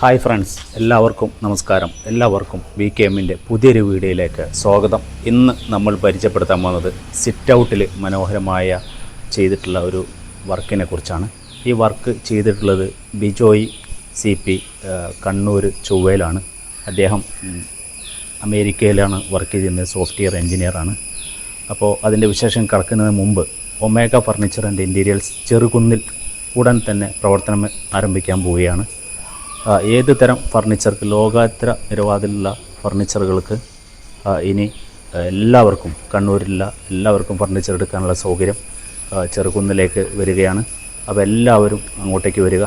Hi friends, എല്ലാവർക്കും നമസ്കാരം. എല്ലാവർക്കും VKMൻ്റെ പുതിയൊരു വീഡിയോയിലേക്ക് സ്വാഗതം. ഇന്ന് നമ്മൾ പരിചയപ്പെടുത്താൻ പോകുന്നത് സിറ്റ് ഔട്ടിൽ മനോഹരമായ ചെയ്തിട്ടുള്ള ഒരു വർക്കിനെ കുറിച്ചാണ്. ഈ വർക്ക് ചെയ്തിട്ടുള്ളത് ബിജോയ് CP കണ്ണൂർ ചൊവ്വയിലാണ്. അദ്ദേഹം അമേരിക്കയിലാണ് വർക്ക് ചെയ്യുന്നത്, സോഫ്റ്റ്വെയർ എഞ്ചിനീയറാണ്. അപ്പോൾ അതിൻ്റെ വിശേഷം കടക്കുന്നതിന് മുമ്പ് ഒമേഗ ഫർണിച്ചർ ആൻഡ് ഇൻറ്റീരിയേഴ്സ് ചെറുകുന്നിൽ ഉടൻ തന്നെ പ്രവർത്തനം ആരംഭിക്കാൻ പോവുകയാണ്. ഏത് തരം ഫർണിച്ചർക്ക്, ലോകോത്തര നിലവാരത്തിലുള്ള ഫർണിച്ചറുകൾക്ക് ഇനി എല്ലാവർക്കും, കണ്ണൂരിലുള്ള എല്ലാവർക്കും ഫർണിച്ചർ എടുക്കാനുള്ള സൗകര്യം ചെറുകുന്നിലേക്ക് വരികയാണ്. അപ്പോൾ എല്ലാവരും അങ്ങോട്ടേക്ക് വരിക.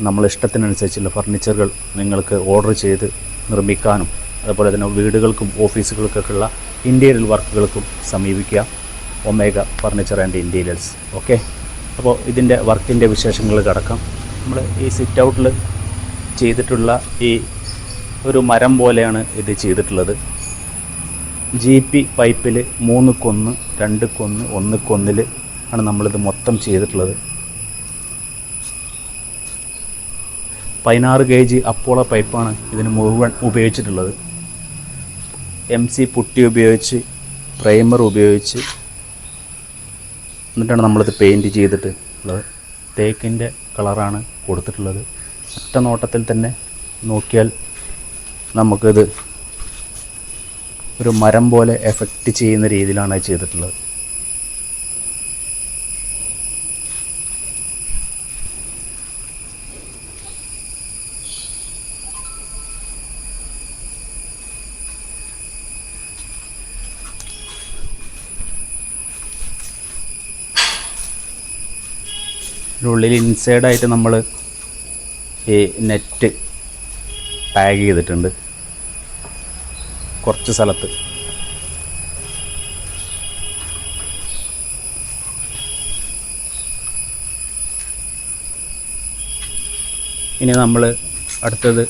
നമ്മളെ ഇഷ്ടത്തിനനുസരിച്ചുള്ള ഫർണിച്ചറുകൾ നിങ്ങൾക്ക് ഓർഡർ ചെയ്ത് നിർമ്മിക്കാനും അതുപോലെ തന്നെ വീടുകൾക്കും ഓഫീസുകൾക്കൊക്കെയുള്ള ഇൻറ്റീരിയർ വർക്കുകൾക്കും സമീപിക്കുക omega furniture and interiors. Okay, അപ്പോൾ ഇതിൻ്റെ വർക്കിൻ്റെ വിശേഷങ്ങൾ കടക്കാം. നമ്മൾ ഈ സിറ്റ് ഔട്ടിൽ ചെയ്തിട്ടുള്ള ഈ ഒരു മരം പോലെയാണ് ഇത് ചെയ്തിട്ടുള്ളത്. GP പൈപ്പിൽ 3 2 1 ആണ് നമ്മളിത് മൊത്തം ചെയ്തിട്ടുള്ളത്. 16 kg അപ്പോള പൈപ്പാണ് ഇതിന് മുഴുവൻ ഉപയോഗിച്ചിട്ടുള്ളത്. MC പുട്ടി ഉപയോഗിച്ച്, പ്രൈമർ ഉപയോഗിച്ച് എന്നിട്ടാണ് നമ്മളിത് പെയിൻറ്റ് ചെയ്തിട്ടുള്ളത്. തേക്കിൻ്റെ കളറാണ് കൊടുത്തിട്ടുള്ളത്. ഒറ്റ നോട്ടത്തിൽ തന്നെ നോക്കിയാൽ നമുക്കിത് ഒരു മരം പോലെ എഫക്റ്റ് ചെയ്യുന്ന രീതിയിലാണ് ചെയ്തിട്ടുള്ളത്. ഉള്ളിൽ ഇൻസൈഡായിട്ട് നമ്മൾ ഈ നെറ്റ് ടാഗ് ചെയ്തിട്ടുണ്ട് കുറച്ച് സ്ഥലത്ത്. ഇനി നമ്മൾ അടുത്തത്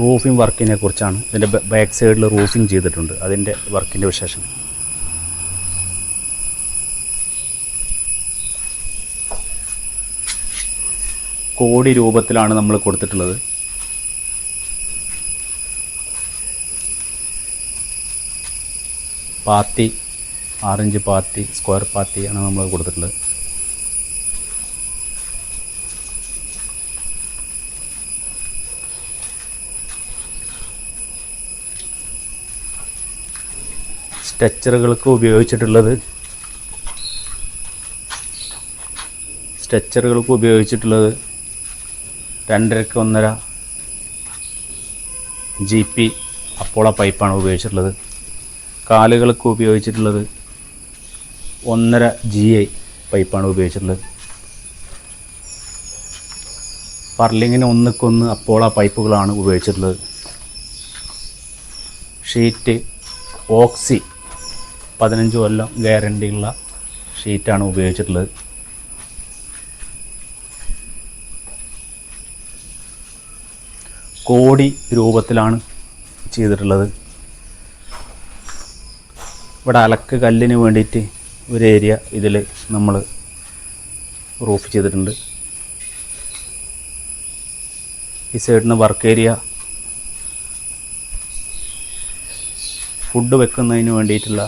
റൂഫിംഗ് വർക്കിനെ കുറിച്ചാണ്. ഇതിൻ്റെ ബാക്ക് സൈഡിൽ റൂഫിംഗ് ചെയ്തിട്ടുണ്ട്, അതിൻ്റെ വർക്കിൻ്റെ വിശേഷം. കോടി രൂപത്തിലാണ് നമ്മൾ കൊടുത്തിട്ടുള്ളത്. പാത്തി 6 ഇഞ്ച് പാത്തി, സ്ക്വയർ പാത്തിയാണ് നമ്മൾ കൊടുത്തിട്ടുള്ളത്. സ്ട്രെച്ചറുകൾക്ക് ഉപയോഗിച്ചിട്ടുള്ളത് 2.5 1.5 GP അപ്പോള പൈപ്പാണ് ഉപയോഗിച്ചിട്ടുള്ളത്. കാലുകൾക്ക് ഉപയോഗിച്ചിട്ടുള്ളത് 1.5 GI പൈപ്പാണ് ഉപയോഗിച്ചിട്ടുള്ളത്. പർലിങ്ങിന് 1:1 അപ്പോള പൈപ്പുകളാണ് ഉപയോഗിച്ചിട്ടുള്ളത്. ഷീറ്റ് ഓക്സി 15 കൊല്ലം ഗ്യാരണ്ടിയുള്ള ഷീറ്റാണ് ഉപയോഗിച്ചിട്ടുള്ളത്. കോടി രൂപത്തിലാണ് ചെയ്തിട്ടുള്ളത്. ഇവിടെ അലക്ക് കല്ലിന് വേണ്ടിയിട്ട് ഒരു ഏരിയ ഇതിൽ നമ്മൾ റൂഫ് ചെയ്തിട്ടുണ്ട്. ഈ സൈഡിൽ നിന്ന് വർക്ക് ഏരിയ ഫുഡ് വെക്കുന്നതിന് വേണ്ടിയിട്ടുള്ള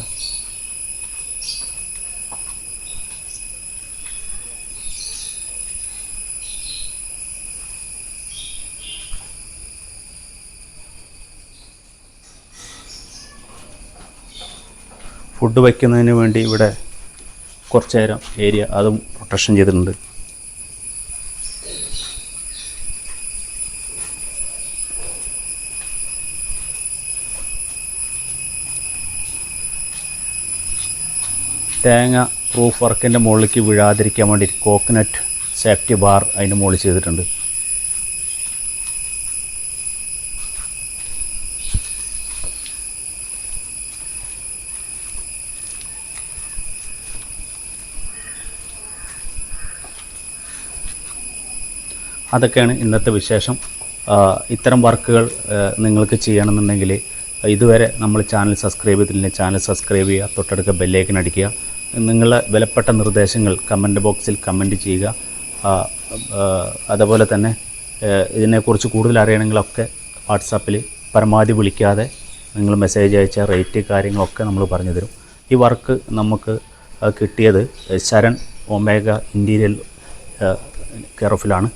വേണ്ടി ഇവിടെ കുറച്ച് നേരം ഏരിയ അതും പ്രൊട്ടക്ഷൻ ചെയ്തിട്ടുണ്ട്. തേങ്ങ റൂഫ് വർക്കിൻ്റെ മുകളിലേക്ക് വീഴാതിരിക്കാൻ വേണ്ടി കോക്കനട്ട് സേഫ്റ്റി ബാർ അതിൻ്റെ മുകളിൽ ചെയ്തിട്ടുണ്ട്. അതൊക്കെയാണ് ഇന്നത്തെ വിശേഷം. ഇത്തരം വർക്കുകൾ നിങ്ങൾക്ക് ചെയ്യണമെന്നുണ്ടെങ്കിൽ ഇതുവരെ നമ്മൾ ചാനൽ സബ്സ്ക്രൈബ് ചെയ്തിട്ടില്ലെങ്കിൽ ചാനൽ സബ്സ്ക്രൈബ് ചെയ്യുക, തൊട്ടടുത്ത ബെല്ലൈക്കൺ അടിക്കുക. നിങ്ങളുടെ വിലപ്പെട്ട നിർദ്ദേശങ്ങൾ കമൻറ്റ് ബോക്സിൽ കമൻറ്റ് ചെയ്യുക. അതുപോലെ തന്നെ ഇതിനെക്കുറിച്ച് കൂടുതൽ അറിയണമെങ്കിലൊക്കെ വാട്സാപ്പിൽ പരമാവധി വിളിക്കാതെ നിങ്ങൾ മെസ്സേജ് അയച്ച റേറ്റ് കാര്യങ്ങളൊക്കെ നമ്മൾ പറഞ്ഞു തരും. ഈ വർക്ക് നമുക്ക് കിട്ടിയത് ശരൺ ഒമേഗ ഇൻറ്റീരിയൽ കെയർ ഓഫിലാണ്.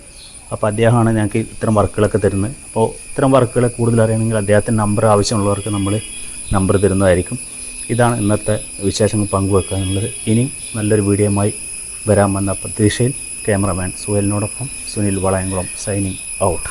അപ്പോൾ അദ്ദേഹമാണ് ഞങ്ങൾക്ക് ഇത്തരം വർക്കുകളൊക്കെ തരുന്നത്. അപ്പോൾ ഇത്തരം വർക്കുകളെ കൂടുതൽ അറിയണമെങ്കിൽ അദ്ദേഹത്തിൻ്റെ നമ്പർ ആവശ്യമുള്ളവർക്ക് നമ്മൾ നമ്പർ തരുന്നതായിരിക്കും. ഇതാണ് ഇന്നത്തെ വിശേഷങ്ങൾ പങ്കുവെക്കാനുള്ളത്. ഇനിയും നല്ലൊരു വീഡിയോയുമായി വരാമെന്ന പ്രതീക്ഷയിൽ ക്യാമറമാൻ സുഹേലിനോടൊപ്പം സുനിൽ വളയംകുളം സൈനിങ് ഔട്ട്.